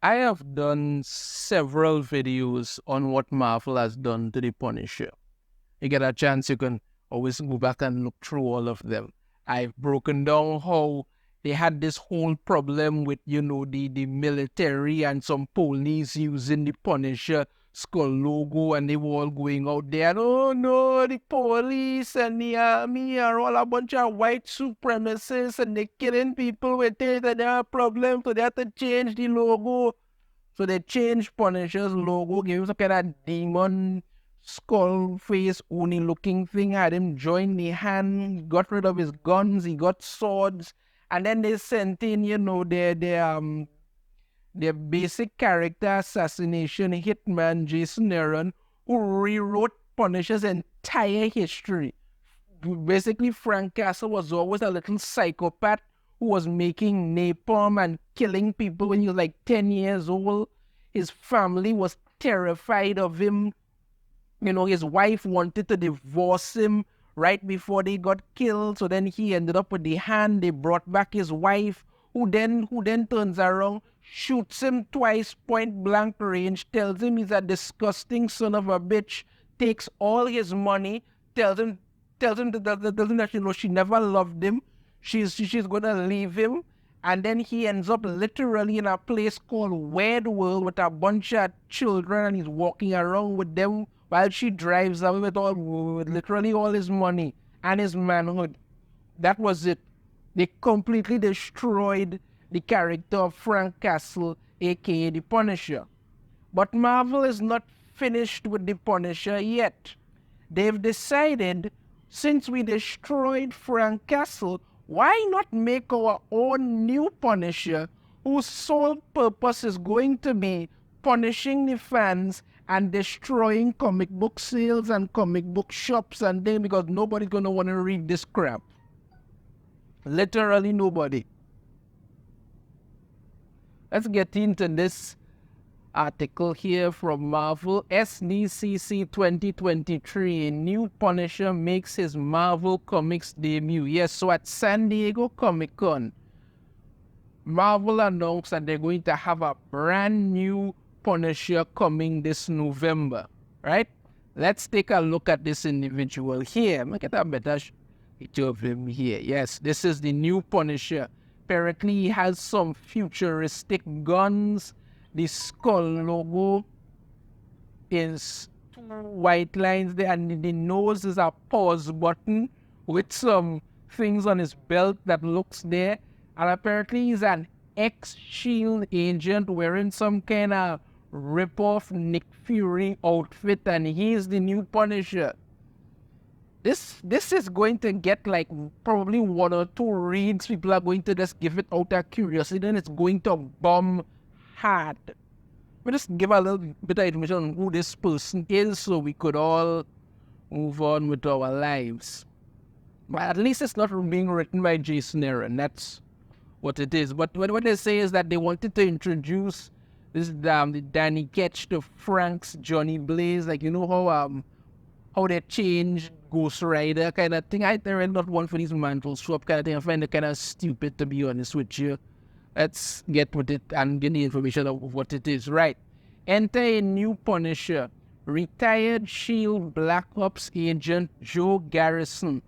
I have done several videos on what Marvel has done to the Punisher. You get a chance, you can always go back and look through all of them. I've broken down how they had this whole problem with, the military and some police using the Punisher skull logo, and they were all going out there, and, oh no, the police and the army are all a bunch of white supremacists, and they're killing people with it, and they have a problem, so they have to change the logo. So they changed Punisher's logo, gave him some kind of demon skull face Oni looking thing, had him join the hand, he got rid of his guns, he got swords, and then they sent in, their basic character assassination hitman Jason Aaron, who rewrote Punisher's entire history. Basically, Frank Castle was always a little psychopath who was making napalm and killing people when he was like 10 years old. His family was terrified of him. His wife wanted to divorce him right before they got killed. So then he ended up with the hand. They brought back his wife, who then turns around, shoots him twice, point blank range, tells him he's a disgusting son of a bitch, takes all his money, tells him that she never loved him. She's gonna leave him, and then he ends up literally in a place called Weird World with a bunch of children, and he's walking around with them while she drives away with literally all his money and his manhood. That was it. They completely destroyed the character of Frank Castle, aka the Punisher. But Marvel is not finished with the Punisher yet. They've decided, since we destroyed Frank Castle, why not make our own new Punisher, whose sole purpose is going to be punishing the fans and destroying comic book sales and comic book shops and things, because nobody's going to want to read this crap. Literally nobody. Let's get into this article here from Marvel. SDCC 2023, a new Punisher makes his Marvel Comics debut. Yes, so at San Diego Comic-Con, Marvel announced that they're going to have a brand new Punisher coming this November, right? Let's take a look at this individual here. Look at a better picture of him here. Yes, this is the new Punisher. Apparently, he has some futuristic guns. The skull logo is two white lines there, and the nose is a pause button with some things on his belt that looks there. And apparently he's an ex-SHIELD agent wearing some kind of rip-off Nick Fury outfit, and he's the new Punisher. This is going to get like probably 1 or 2 reads. People are going to just give it out of curiosity, then it's going to bomb hard. We just give a little bit of information on who this person is so we could all move on with our lives. But at least it's not being written by Jason Aaron. That's what it is. But what they say is that they wanted to introduce this the Danny Ketch to Frank's Johnny Blaze. Like, how they changed Ghost Rider kind of thing. They're not one for these mantle swap kind of thing. I find it kind of stupid, to be honest with you. Let's get with it and get the information of what it is. Right. Enter a new Punisher. Retired SHIELD Black Ops agent Joe Garrison.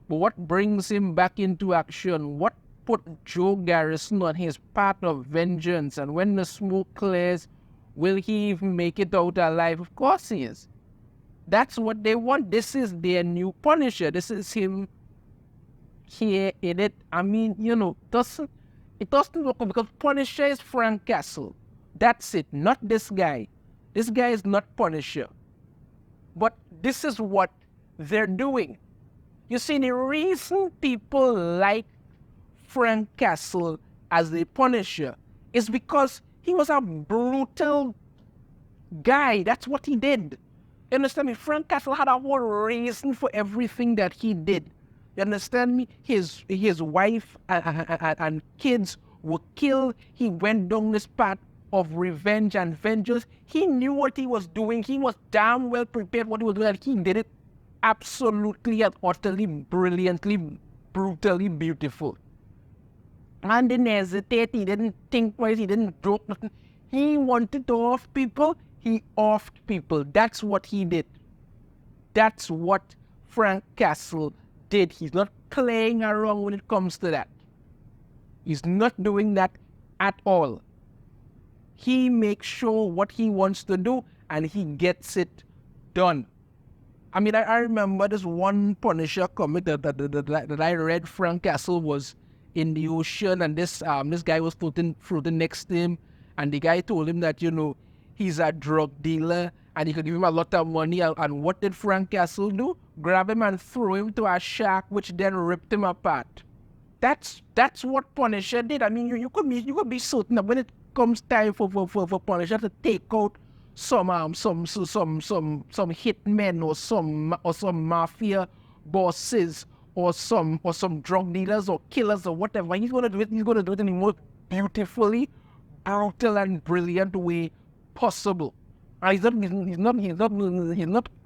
But what brings him back into action? What put Joe Garrison on his path of vengeance? And when the smoke clears, will he even make it out alive? Of course he is. That's what they want. This is their new Punisher. This is him here in it. I mean, it doesn't look good, because Punisher is Frank Castle. That's it, not this guy. This guy is not Punisher. But this is what they're doing. You see, the reason people like Frank Castle as the Punisher is because he was a brutal guy. That's what he did. You understand me? Frank Castle had a whole reason for everything that he did. You understand me? His wife and kids were killed. He went down this path of revenge and vengeance. He knew what he was doing. He was damn well prepared what he was doing. And he did it absolutely and utterly, brilliantly, brutally beautiful. And didn't hesitate. He didn't think twice. He didn't joke nothing. He wanted to off people, he offed people. That's what he did. That's what Frank Castle did. He's not playing around when it comes to that. He's not doing that at all. He makes sure what he wants to do and he gets it done. I mean, I remember this one Punisher comic that I read. Frank Castle was in the ocean and this guy was floating next to him, and the guy told him that, he's a drug dealer and he could give him a lot of money. And what did Frank Castle do? Grab him and throw him to a shark, which then ripped him apart. That's what Punisher did. I mean, you could be certain that when it comes time for Punisher to take out some hitmen or some mafia bosses or some drug dealers or killers or whatever, he's gonna do it. He's gonna do it in the most beautifully brutal and brilliant way possible. And he's not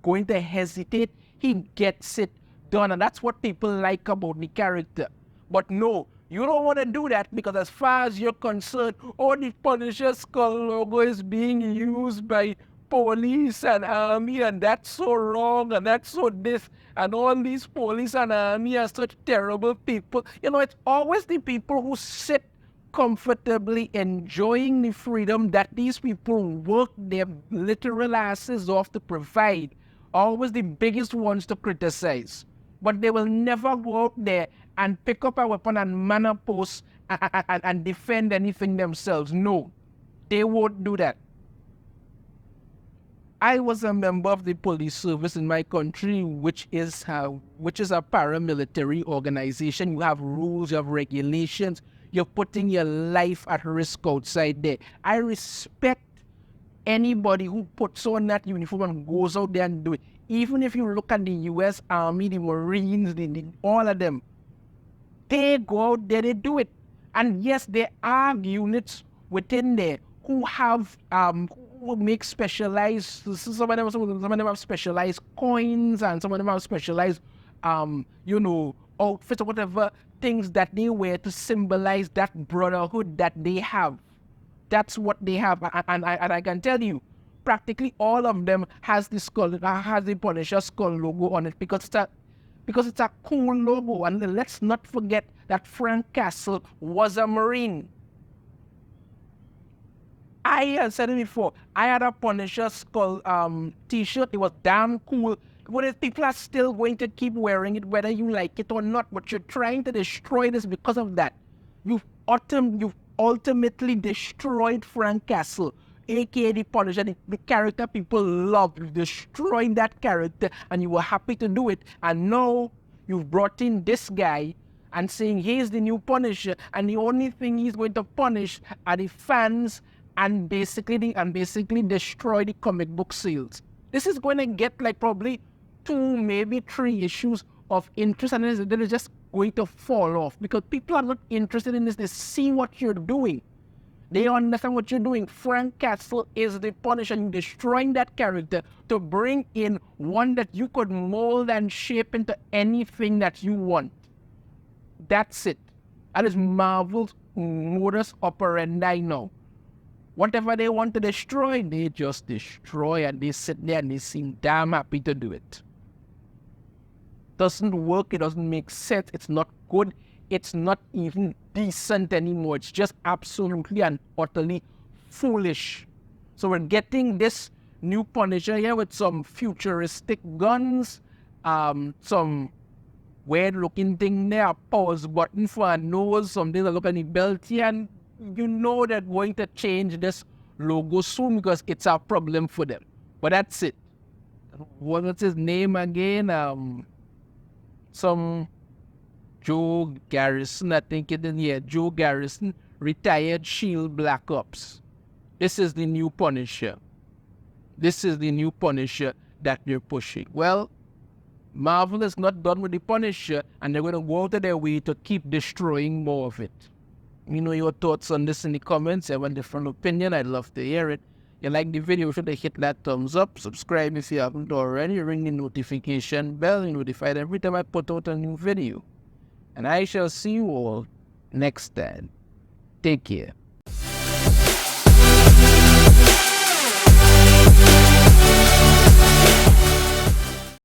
going to hesitate. He gets it done, and that's what people like about the character. But no, you don't want to do that, because as far as you're concerned, the Punisher skull logo is being used by police and army, and that's so wrong, and that's so this, and all these police and army are such terrible people. It's always the people who sit comfortably enjoying the freedom that these people work their literal asses off to provide, always the biggest ones to criticize. But they will never go out there and pick up a weapon and man a post and defend anything themselves. No, they won't do that. I was a member of the police service in my country, which is a paramilitary organization. You have rules, you have regulations. You're putting your life at risk outside there. I respect anybody who puts on that uniform and goes out there and do it. Even if you look at the U.S. Army, the Marines, all of them, they go out there, they do it. And yes, there are units within there who have who make specialized. Some of them have specialized coins, and some of them have specialized outfits or whatever things that they wear to symbolize that brotherhood that they have. That's what they have, and I can tell you, practically all of them has the Punisher skull logo on it, because it's a cool logo. And let's not forget that Frank Castle was a Marine. I said it before, I had a Punisher skull t-shirt. It was damn cool. But people are still going to keep wearing it, whether you like it or not. But you're trying to destroy this because of that. You've ultimately destroyed Frank Castle, aka the Punisher, the character people love. You destroyed that character, and you were happy to do it. And now you've brought in this guy and saying he's the new Punisher, and the only thing he's going to punish are the fans, and basically destroy the comic book sales. This is going to get like probably 2, maybe 3 issues of interest, and then it's just going to fall off, because people are not interested in this. They see what you're doing. They understand what you're doing. Frank Castle is the Punisher. You're destroying that character to bring in one that you could mold and shape into anything that you want. That's it. That is Marvel's modus operandi now. Whatever they want to destroy, they just destroy, and they sit there and they seem damn happy to do it. Doesn't work, it doesn't make sense, it's not good, it's not even decent anymore. It's just absolutely and utterly foolish. So we're getting this new Punisher here with some futuristic guns, some weird looking thing there, a pause button for a nose, something that look at the belt here, and you know they're going to change this logo soon because it's a problem for them. But that's it. What's his name again? Some Joe Garrison, I think it is. Yeah, Joe Garrison, retired Shield Black Ops. This is the new Punisher. This is the new Punisher that they're pushing. Well, Marvel is not done with the Punisher, and they're going to go out of their way to keep destroying more of it. You know your thoughts on this in the comments. I have a different opinion. I'd love to hear it. You like the video, should have hit that thumbs up. Subscribe if you haven't already. Ring the notification bell. You're notified every time I put out a new video. And I shall see you all next time. Take care.